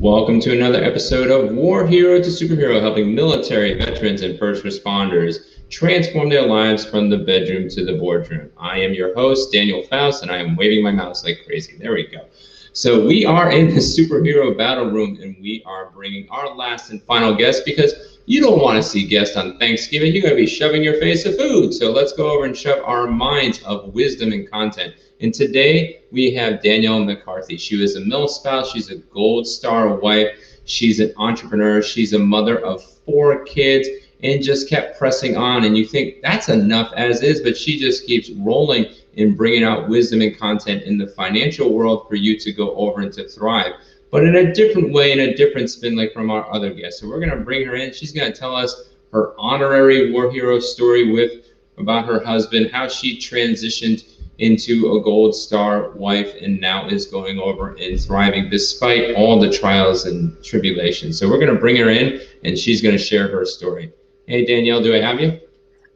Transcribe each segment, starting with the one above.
Welcome to another episode of War Hero to Superhero, helping military, veterans, and first responders transform their lives from the bedroom to the boardroom. I am your host, Daniel Faust, and I am waving my mouse like crazy. There we go. So we are in the Superhero Battle Room, and we are bringing our last and final guest because you don't want to see guests on Thanksgiving. You're going to be shoving your face of food. So let's go over and shove our minds of wisdom and content. And today we have Danielle McCarthy. She was a Milspouse. She's a Gold Star wife. She's an entrepreneur. She's a mother of 4 kids and just kept pressing on. And you think that's enough as is, but she just keeps rolling and bringing out wisdom and content in the financial world for you to go over and to thrive, but in a different way, in a different spin, like from our other guests. So we're going to bring her in. She's going to tell us her honorary war hero story about her husband, how she transitioned into a Gold Star wife and now is going over and thriving despite all the trials and tribulations. So we're going to bring her in and she's going to share her story. Hey, Danielle, do I have you?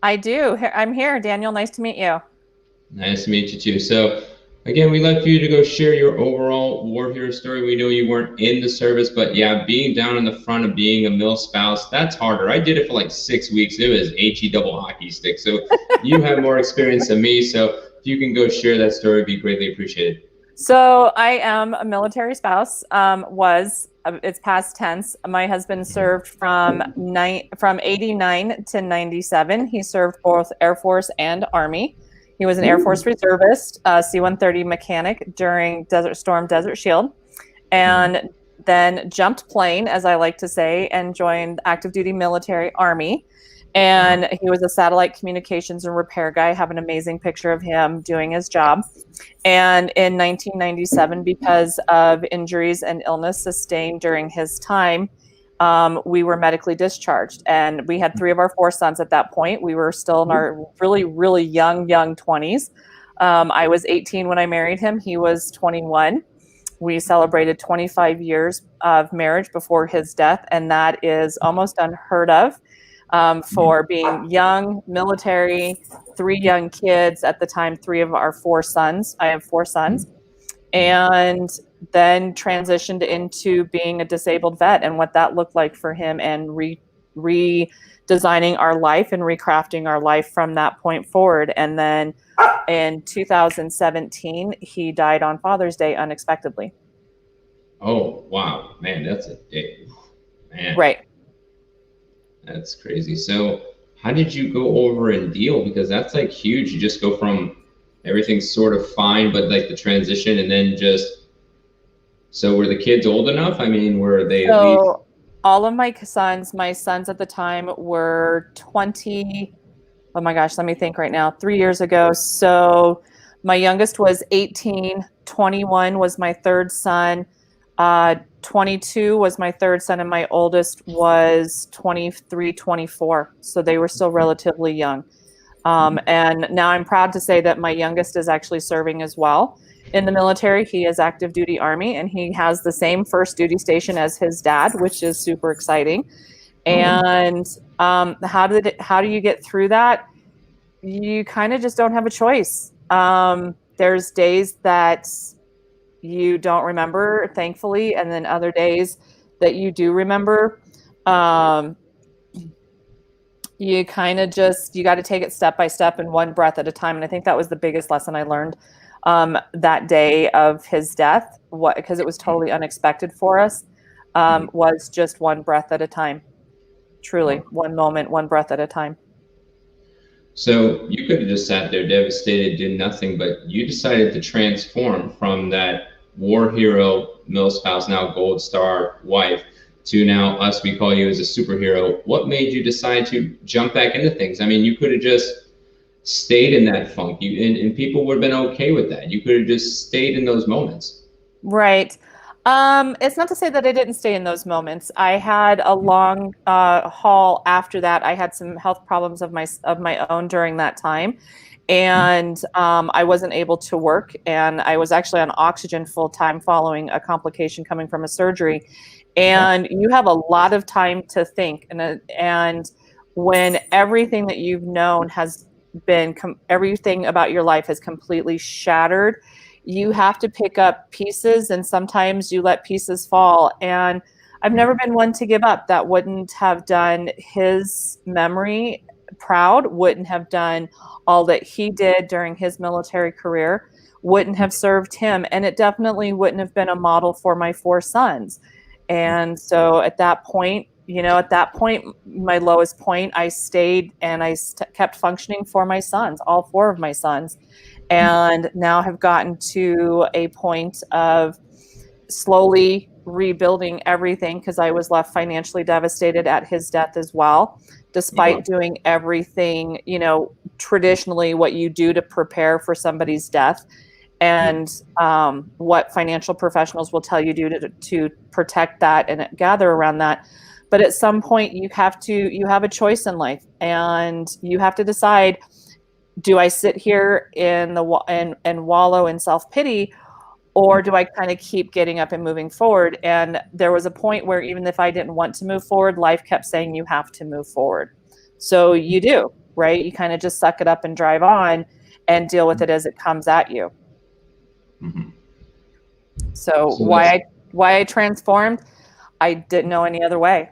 I do. I'm here. Daniel, nice to meet you. Nice to meet you too. So again, we'd like for you to go share your overall war hero story. We know you weren't in the service, but yeah, being down in the front of being a Milspouse, that's harder. I did it for like 6 weeks. It was HE double hockey stick. So you have more experience than me. So if you can go share that story, it'd be greatly appreciated. So I am a military spouse. It's past tense. My husband served from 89 to 97. He served both Air Force and Army. He was an Air Force reservist, C-130 mechanic during Desert Storm, Desert Shield, and then jumped plane, as I like to say, and joined active duty military Army. And he was a satellite communications and repair guy. I have an amazing picture of him doing his job. And in 1997, because of injuries and illness sustained during his time, we were medically discharged. And we had 3 of our 4 sons at that point. We were still in our really, really young 20s. I was 18 when I married him. He was 21. We celebrated 25 years of marriage before his death. And that is almost unheard of. For being young, military, 3 young kids at the time, 3 of our 4 sons. I have 4 sons, and then transitioned into being a disabled vet and what that looked like for him, and redesigning our life and recrafting our life from that point forward. And then in 2017, he died on Father's Day unexpectedly. Oh, wow, man, that's a day, man. Right. That's crazy. So how did you go over and deal? Because that's like huge. You just go from everything sort of fine, but like the transition and then so were the kids old enough? I mean, were they at least... all of my sons at the time were 20. Oh my gosh, let me think right now. 3 years ago. So my youngest was 18, 21 was my 3rd son. 22 was my 3rd son, and my oldest was 23, 24. So they were still relatively young. And now I'm proud to say that my youngest is actually serving as well in the military. He is active duty Army, and he has the same first duty station as his dad, which is super exciting. And how do you get through that? You kind of just don't have a choice. There's days that you don't remember, thankfully, and then other days that you do remember. You kind of you got to take it step by step and one breath at a time. And I think that was the biggest lesson I learned that day of his death, because it was totally unexpected for us, was just one breath at a time. Truly, one moment, one breath at a time. So you could have just sat there devastated, did nothing, but you decided to transform from that war hero, Milspouse, now Gold Star wife, to now we call you as a superhero. What made you decide to jump back into things? I mean, you could have just stayed in that funk, and people would have been okay with that. You could have just stayed in those moments. Right. It's not to say that I didn't stay in those moments. I had a long haul after that. I had some health problems of my own during that time. And I wasn't able to work, and I was actually on oxygen full time following a complication coming from a surgery. And you have a lot of time to think, and when everything that you've known has been everything about your life has completely shattered, you have to pick up pieces, and sometimes you let pieces fall. And I've never been one to give up. That wouldn't have done his memory proud, wouldn't have done all that he did during his military career, wouldn't have served him, and it definitely wouldn't have been a model for my 4 sons. And so at that point, my lowest point, I stayed and I kept functioning for my sons, all 4 of my sons, and now have gotten to a point of slowly rebuilding everything, because I was left financially devastated at his death as well, despite doing everything, traditionally what you do to prepare for somebody's death, and what financial professionals will tell you to protect that and gather around that. But at some point you have a choice in life, and you have to decide, do I sit here and wallow in self-pity, or do I kind of keep getting up and moving forward? And there was a point where even if I didn't want to move forward, life kept saying you have to move forward. So you do, right? You kind of just suck it up and drive on and deal with it as it comes at you. Mm-hmm. So why I transformed, I didn't know any other way.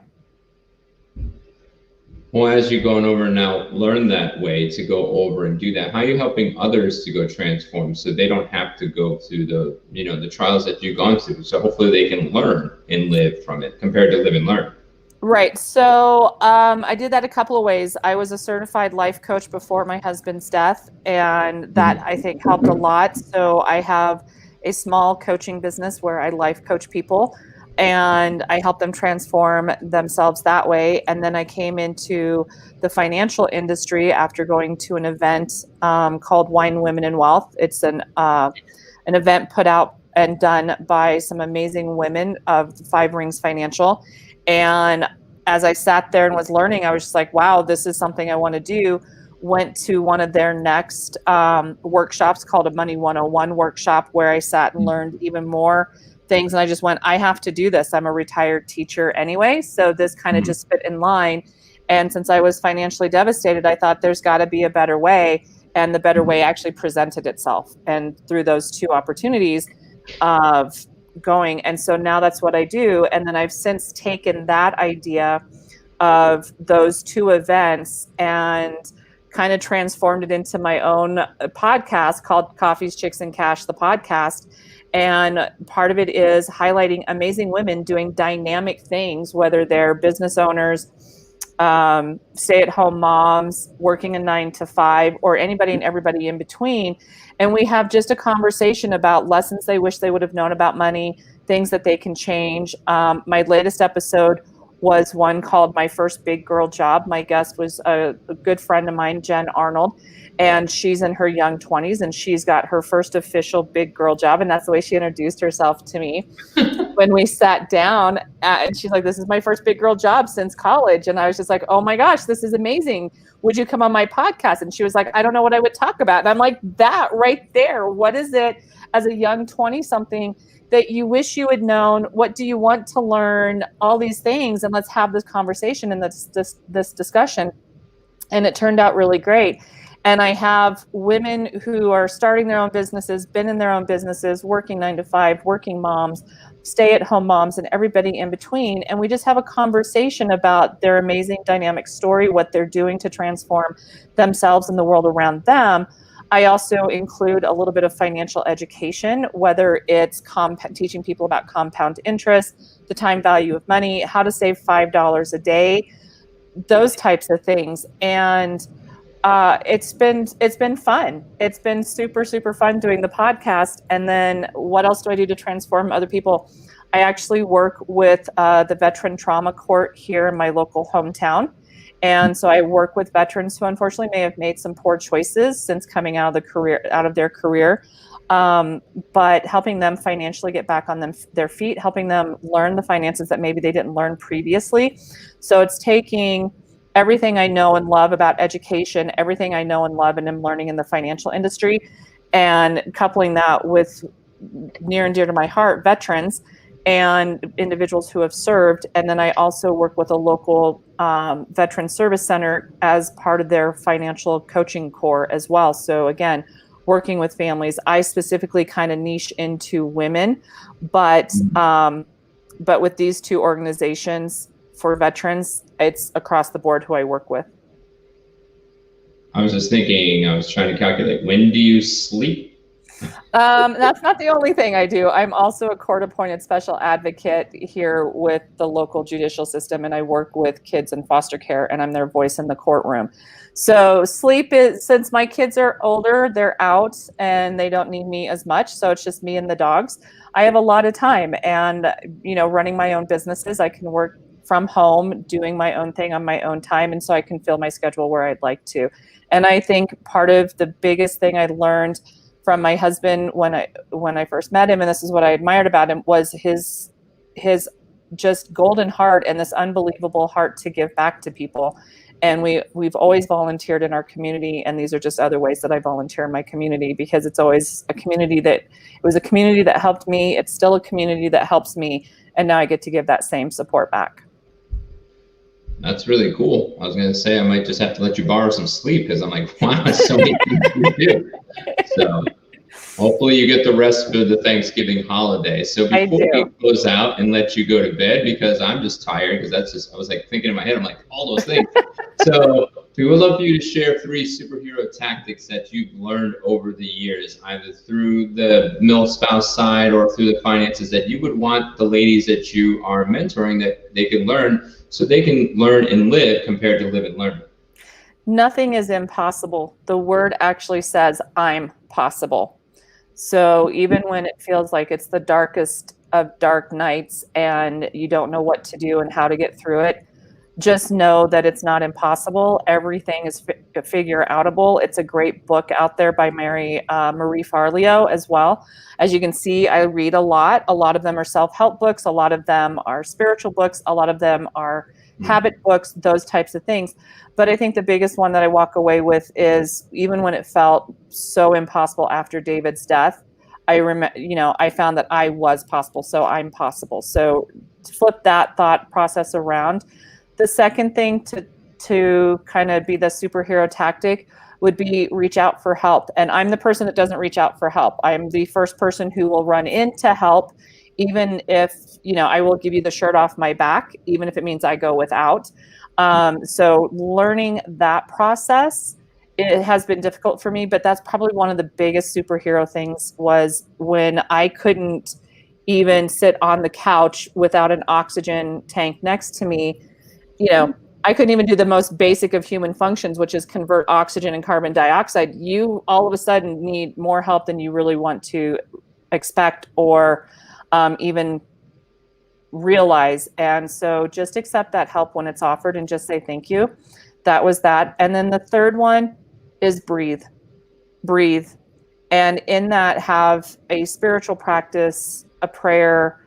Well, as you're going over now, learn that way to go over and do that. How are you helping others to go transform so they don't have to go through the trials that you've gone through? So hopefully they can learn and live from it compared to live and learn. Right. So I did that a couple of ways. I was a certified life coach before my husband's death, and that I think helped a lot. So I have a small coaching business where I life coach people, and I help them transform themselves that way. And then I came into the financial industry after going to an event called Wine, Women, and Wealth. It's an event put out and done by some amazing women of 5 Rings Financial. And as I sat there and was learning, I was just like, wow, this is something I want to do. Went to one of their next workshops called a Money 101 workshop, where I sat and learned even more things. And I just went, I have to do this. I'm a retired teacher anyway, so this kind of just fit in line. And since I was financially devastated, I thought there's got to be a better way. And the better way actually presented itself. And through those 2 opportunities of going. And so now that's what I do. And then I've since taken that idea of those 2 events and kind of transformed it into my own podcast called Coffees, Chicks, and Cash, the podcast. And part of it is highlighting amazing women doing dynamic things, whether they're business owners, stay-at-home moms, working a 9 to 5, or anybody and everybody in between. And we have just a conversation about lessons they wish they would have known about money, things that they can change. My latest episode was one called My First Big Girl Job. My guest was a good friend of mine, Jen Arnold, and she's in her young 20s, and she's got her first official big girl job. And that's the way she introduced herself to me when we sat down. And she's like, this is my first big girl job since college. And I was just like, oh my gosh, this is amazing. Would you come on my podcast? And she was like, I don't know what I would talk about. And I'm like, that right there. What is it as a young 20-something that you wish you had known? What do you want to learn? All these things. And let's have this conversation and this discussion. And it turned out really great. And I have women who are starting their own businesses, been in their own businesses, working 9 to 5, working moms, stay-at-home moms, and everybody in between. And we just have a conversation about their amazing dynamic story, what they're doing to transform themselves and the world around them. I also include a little bit of financial education, whether it's teaching people about compound interest, the time value of money, how to save $5 a day, those types of things. And it's been fun. It's been super, super fun doing the podcast. And then what else do I do to transform other people? I actually work with the Veteran Trauma Court here in my local hometown. And so I work with veterans who unfortunately may have made some poor choices since coming out of their career, but helping them financially get back on their feet, helping them learn the finances that maybe they didn't learn previously. So it's taking everything I know and love about education, everything I know and love and am learning in the financial industry, and coupling that with near and dear to my heart, veterans and individuals who have served. And then I also work with a local veteran service center as part of their financial coaching core as well. So again, working with families. I specifically kind of niche into women, but with these two organizations for veterans, it's across the board who I work with. I was just thinking, I was trying to calculate, when do you sleep? That's not the only thing I do. I'm also a court-appointed special advocate here with the local judicial system, and I work with kids in foster care, and I'm their voice in the courtroom. So sleep is, since my kids are older, they're out and they don't need me as much. So it's just me and the dogs. I have a lot of time, and running my own businesses, I can work from home, doing my own thing on my own time, and so I can fill my schedule where I'd like to. And I think part of the biggest thing I learned from my husband when I first met him, and this is what I admired about him, was his just golden heart and this unbelievable heart to give back to people. And we've always volunteered in our community, and these are just other ways that I volunteer in my community, because it's always a community that helped me. It's still a community that helps me, and now I get to give that same support back. That's really cool. I was going to say I might just have to let you borrow some sleep, because I'm like, wow, so many things to do. So hopefully you get the rest of the Thanksgiving holiday. So before we close out and let you go to bed, because I'm just tired, because I was like thinking in my head, I'm like, all those things. So we would love for you to share 3 superhero tactics that you've learned over the years, either through the Milspouse side or through the finances, that you would want the ladies that you are mentoring that they can learn, so they can learn and live compared to live and learn. Nothing is impossible. The word actually says, I'm possible. So even when it feels like it's the darkest of dark nights and you don't know what to do and how to get through it, just know that it's not impossible. Everything is figure outable. It's a great book out there by Marie Forleo as well. As you can see, I read a lot. A lot of them are self-help books. A lot of them are spiritual books. A lot of them are habit books, those types of things. But I think the biggest one that I walk away with is, even when it felt so impossible after David's death, I found that I was possible. So I'm possible. So to flip that thought process around. The second thing to kind of be the superhero tactic would be reach out for help. And I'm the person that doesn't reach out for help. I'm the first person who will run in to help, even if, I will give you the shirt off my back, even if it means I go without. So learning that process, it has been difficult for me, but that's probably one of the biggest superhero things, was when I couldn't even sit on the couch without an oxygen tank next to me. I couldn't even do the most basic of human functions, which is convert oxygen and carbon dioxide. You all of a sudden need more help than you really want to expect or even realize. And so just accept that help when it's offered and just say thank you. That was that. And then the third one is breathe. And in that, have a spiritual practice, a prayer,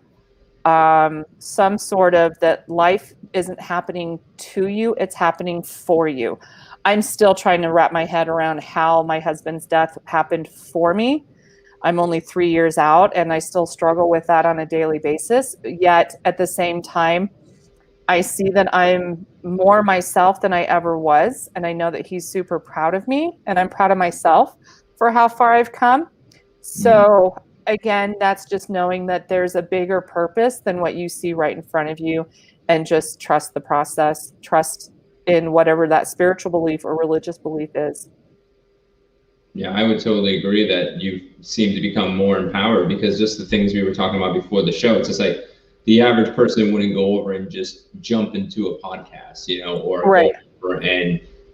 some sort of that life isn't happening to you, it's happening for you. I'm still trying to wrap my head around how my husband's death happened for me. I'm only 3 years out, and I still struggle with that on a daily basis. Yet at the same time, I see that I'm more myself than I ever was. And I know that he's super proud of me, and I'm proud of myself for how far I've come. So again, that's just knowing that there's a bigger purpose than what you see right in front of you, and just trust the process, trust in whatever that spiritual belief or religious belief is. Yeah, I would totally agree that you seem to become more empowered, because just the things we were talking about before the show, it's just like the average person wouldn't go over and just jump into a podcast, or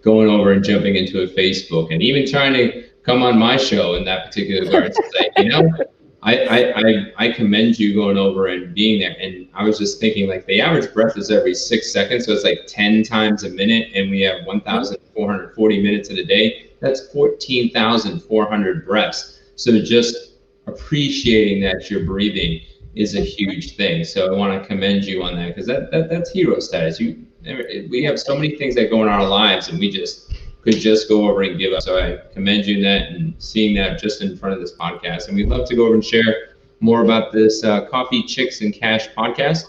going over and jumping into a Facebook, and even trying to come on my show in that particular regard. It's like, I commend you going over and being there. And I was just thinking, like, the average breath is every 6 seconds. So it's like 10 times a minute, and we have 1,440 minutes in a day. That's 14,400 breaths. So just appreciating that you're breathing is a huge thing. So I want to commend you on that, because that's hero status. We have so many things that go in our lives, and we could just go over and give up. So I commend you in that, and seeing that just in front of this podcast. And we'd love to go over and share more about this Coffee, Chicks, and Cash podcast.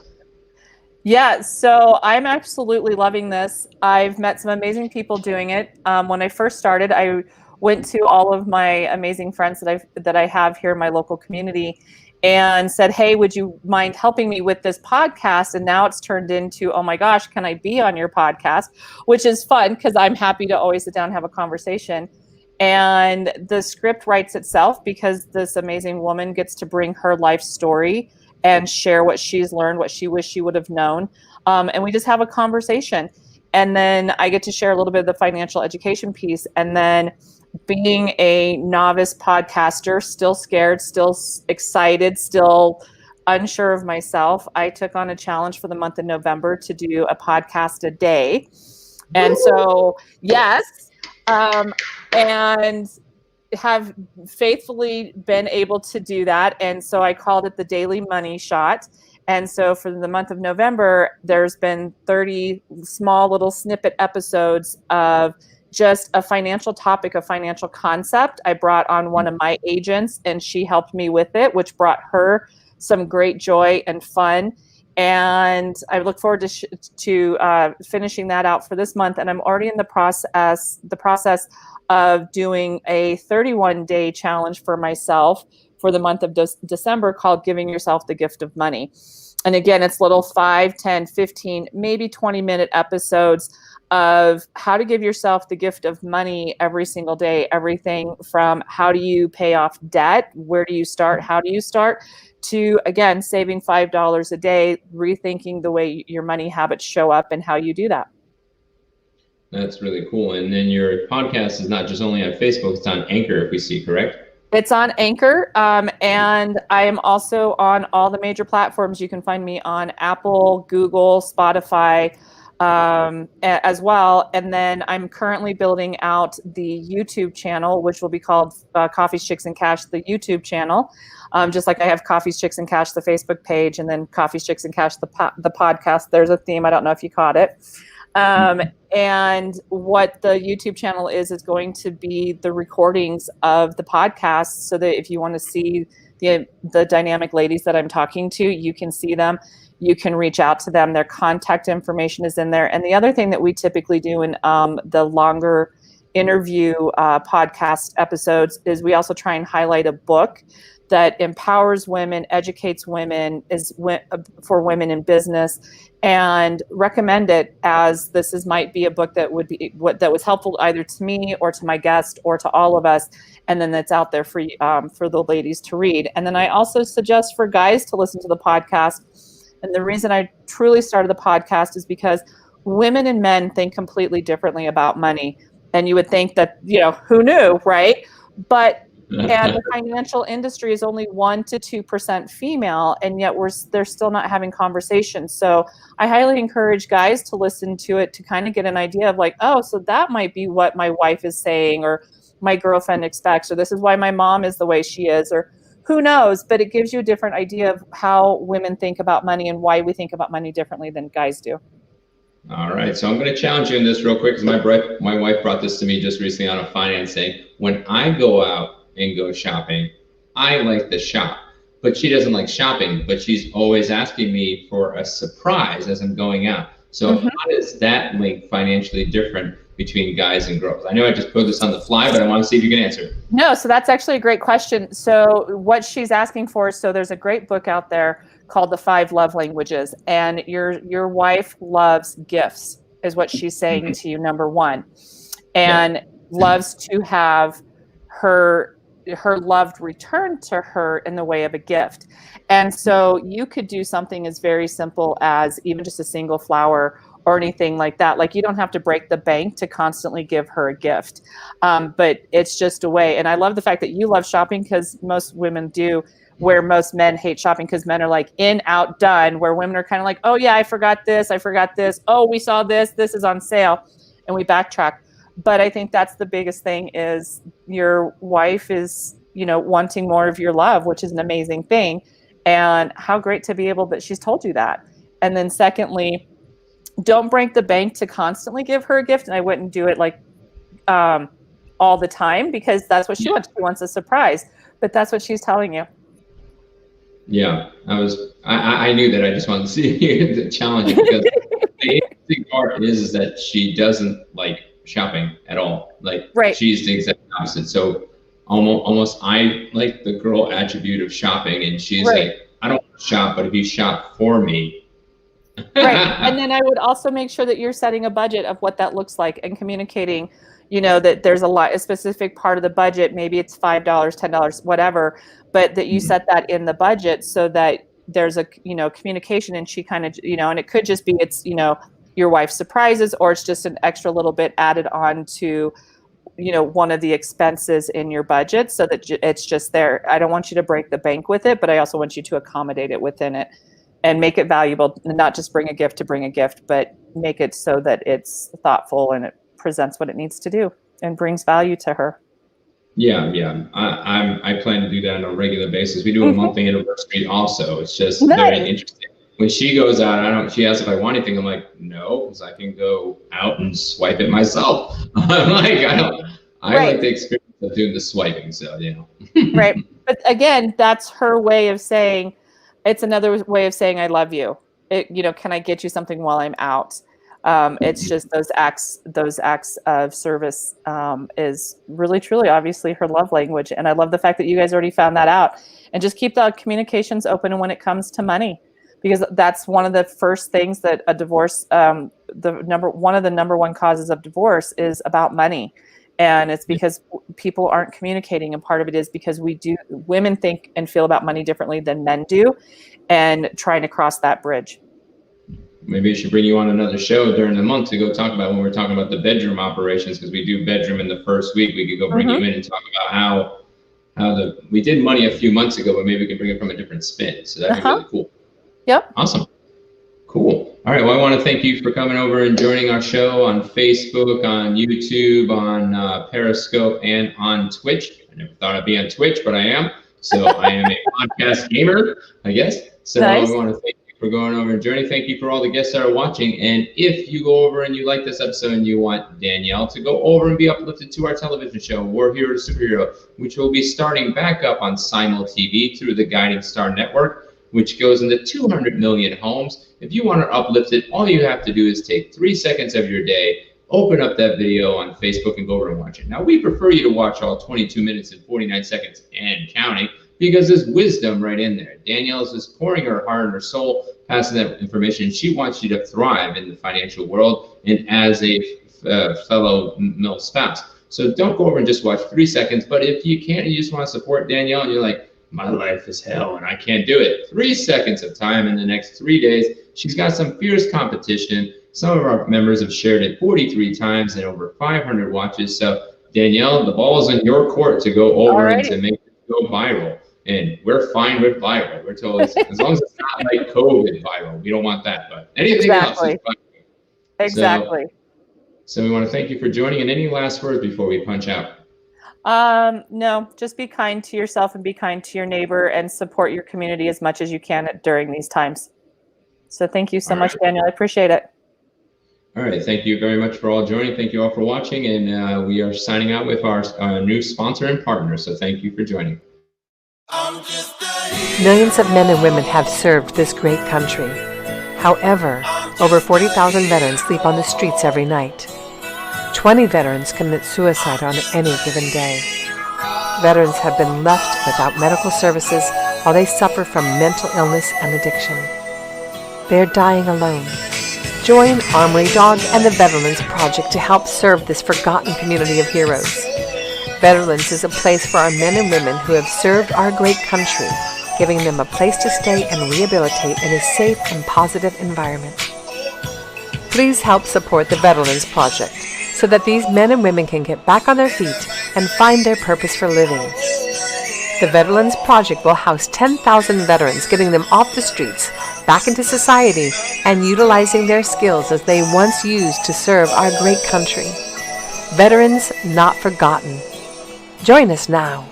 Yeah, so I'm absolutely loving this. I've met some amazing people doing it. When I first started, I went to all of my amazing friends that I have here in my local community and said, hey, would you mind helping me with this podcast? And now it's turned into, oh my gosh, can I be on your podcast? Which is fun because I'm happy to always sit down and have a conversation. And the script writes itself because this amazing woman gets to bring her life story and share what she's learned, what she wished she would have known. And we just have a conversation. And then I get to share a little bit of the financial education piece. And then being a novice podcaster, still scared, still excited, still unsure of myself, I took on a challenge for the month of November to do a podcast a day. And so, yes, and have faithfully been able to do that. And so I called it the Daily Money Shot. And so for the month of November, there's been 30 small little snippet episodes of just a financial topic, a financial concept. I brought on one of my agents and she helped me with it, which brought her some great joy and fun. And I look forward to finishing that out for this month. And I'm already in the process of doing a 31-day challenge for myself for the month of December called Giving Yourself the Gift of Money. And again, it's little 5, 10, 15, maybe 20-minute episodes of how to give yourself the gift of money every single day. Everything from how do you pay off debt, where do you start, how do you start, to, again, saving $5 a day, rethinking the way your money habits show up and how you do that. That's really cool. And then your podcast is not just only on Facebook, it's on Anchor, if we see, correct? It's on Anchor, and I am also on all the major platforms. You can find me on Apple, Google, Spotify, as well. And then I'm currently building out the YouTube channel, which will be called Coffees, Chicks, and Cash, the YouTube channel. Just like I have Coffees, Chicks, and Cash, the Facebook page, and then Coffees, Chicks, and Cash, the podcast. There's a theme. I don't know if you caught it. And what the YouTube channel is going to be the recordings of the podcast, so that if you want to see the dynamic ladies that I'm talking to, you can see them. You can reach out to them. Their contact information is in there. And the other thing that we typically do in the longer interview podcast episodes is we also try and highlight a book that empowers women, educates women, is for women in business, and recommend it as might be a book that would be that was helpful either to me or to my guest or to all of us, and then that's out there for the ladies to read. And then I also suggest for guys to listen to the podcast. And the reason I truly started the podcast is because women and men think completely differently about money. And you would think that, who knew, right? But and the financial industry is only 1% to 2% female, and yet they're still not having conversations. So I highly encourage guys to listen to it to kind of get an idea of like, oh, so that might be what my wife is saying, or my girlfriend expects, or this is why my mom is the way she is, or who knows? But it gives you a different idea of how women think about money and why we think about money differently than guys do. All right, so I'm going to challenge you in this real quick because my wife brought this to me just recently on a financing. When I go out and go shopping, I like to shop, but she doesn't like shopping, but she's always asking me for a surprise as I'm going out. So how does that link financially different between guys and girls? I know I just put this on the fly, but I want to see if you can answer. No, so that's actually a great question. So what she's asking for, so there's a great book out there called The 5 Love Languages, and your wife loves gifts, is what she's saying to you, number one, and loves to have her loved returned to her in the way of a gift. And so you could do something as very simple as even just a single flower or anything like that. Like, you don't have to break the bank to constantly give her a gift. But it's just a way. And I love the fact that you love shopping, because most women do, where most men hate shopping because men are like in, out, done, where women are kind of like, oh yeah, I forgot this. Oh, we saw this is on sale. And we backtrack. But I think that's the biggest thing, is your wife is, wanting more of your love, which is an amazing thing. And how great to be able that she's told you that. And then secondly, don't break the bank to constantly give her a gift. And I wouldn't do it like all the time, because that's what she wants. She wants a surprise, but that's what she's telling you. Yeah, I knew that. I just wanted to see the challenge, because the interesting part is that she doesn't like shopping at all. Like Right. she's the exact opposite. So almost I like the girl attribute of shopping, and she's Right. like, I don't shop, but if you shop for me. Right. And then I would also make sure that you're setting a budget of what that looks like and communicating, that there's a specific part of the budget, maybe it's $5, $10, whatever, but that you set that in the budget so that there's a, communication, and she kind of, and it could just be, it's, your wife's surprises, or it's just an extra little bit added on to, one of the expenses in your budget, so that it's just there. I don't want you to break the bank with it, but I also want you to accommodate it within it. And make it valuable, not just bring a gift to bring a gift, but make it so that it's thoughtful and it presents what it needs to do and brings value to her. Yeah. I plan to do that on a regular basis. We do a monthly anniversary also. It's just very interesting. When she goes out, she asks if I want anything. I'm like, no, because I can go out and swipe it myself. I'm like, I like the experience of doing the swiping. So, Right. But again, that's her way of saying, it's another way of saying I love you. Can I get you something while I'm out? It's just those acts of service is really, truly, obviously her love language. And I love the fact that you guys already found that out. And just keep the communications open when it comes to money, because that's one of the first things that a divorce, one of the number one causes of divorce is about money. And it's because people aren't communicating. And part of it is because women think and feel about money differently than men do, and trying to cross that bridge. Maybe I should bring you on another show during the month to go talk about when we're talking about the bedroom operations, because we do bedroom in the first week. We could go bring you in and talk about how we did money a few months ago, but maybe we can bring it from a different spin. So that'd be really cool. Yep. Awesome. Cool. All right. Well, I want to thank you for coming over and joining our show on Facebook, on YouTube, on Periscope, and on Twitch. I never thought I'd be on Twitch, but I am. So I am a podcast gamer, I guess. So nice. I want to thank you for going over and joining. Thank you for all the guests that are watching. And if you go over and you like this episode and you want Danielle to go over and be uplifted to our television show, War Hero to Superhero, which will be starting back up on Simul TV through the Guiding Star Network, which goes into 200 million homes. If you want to uplift it, all you have to do is take 3 seconds of your day, open up that video on Facebook, and go over and watch it. Now, we prefer you to watch all 22 minutes and 49 seconds and counting, because there's wisdom right in there. Danielle is just pouring her heart and her soul, passing that information. She wants you to thrive in the financial world and as a fellow Milspouse. So don't go over and just watch 3 seconds. But if you can't, you just want to support Danielle, and you're like, my life is hell and I can't do it. 3 seconds of time in the next 3 days. She's got some fierce competition. Some of our members have shared it 43 times and over 500 watches. So Danielle, the ball is in your court to go over and to make it go viral. And we're fine with viral. We're totally, as long as it's not like COVID viral, we don't want that. But anything else is fine. Exactly. So we want to thank you for joining. And any last words before we punch out? No, just be kind to yourself and be kind to your neighbor, and support your community as much as you can during these times. So thank you so much, Daniel. I appreciate it. All right. Thank you very much for all joining. Thank you all for watching. And we are signing out with our new sponsor and partner. So thank you for joining. Millions of men and women have served this great country. However, over 40,000 veterans sleep on the streets every night. 20 veterans commit suicide on any given day. Veterans have been left without medical services while they suffer from mental illness and addiction. They are dying alone. Join Armory Dog and the Veterans Project to help serve this forgotten community of heroes. Veterans is a place for our men and women who have served our great country, giving them a place to stay and rehabilitate in a safe and positive environment. Please help support the Veterans Project so that these men and women can get back on their feet and find their purpose for living. The Veterans Project will house 10,000 veterans, getting them off the streets, back into society, and utilizing their skills as they once used to serve our great country. Veterans Not Forgotten. Join us now.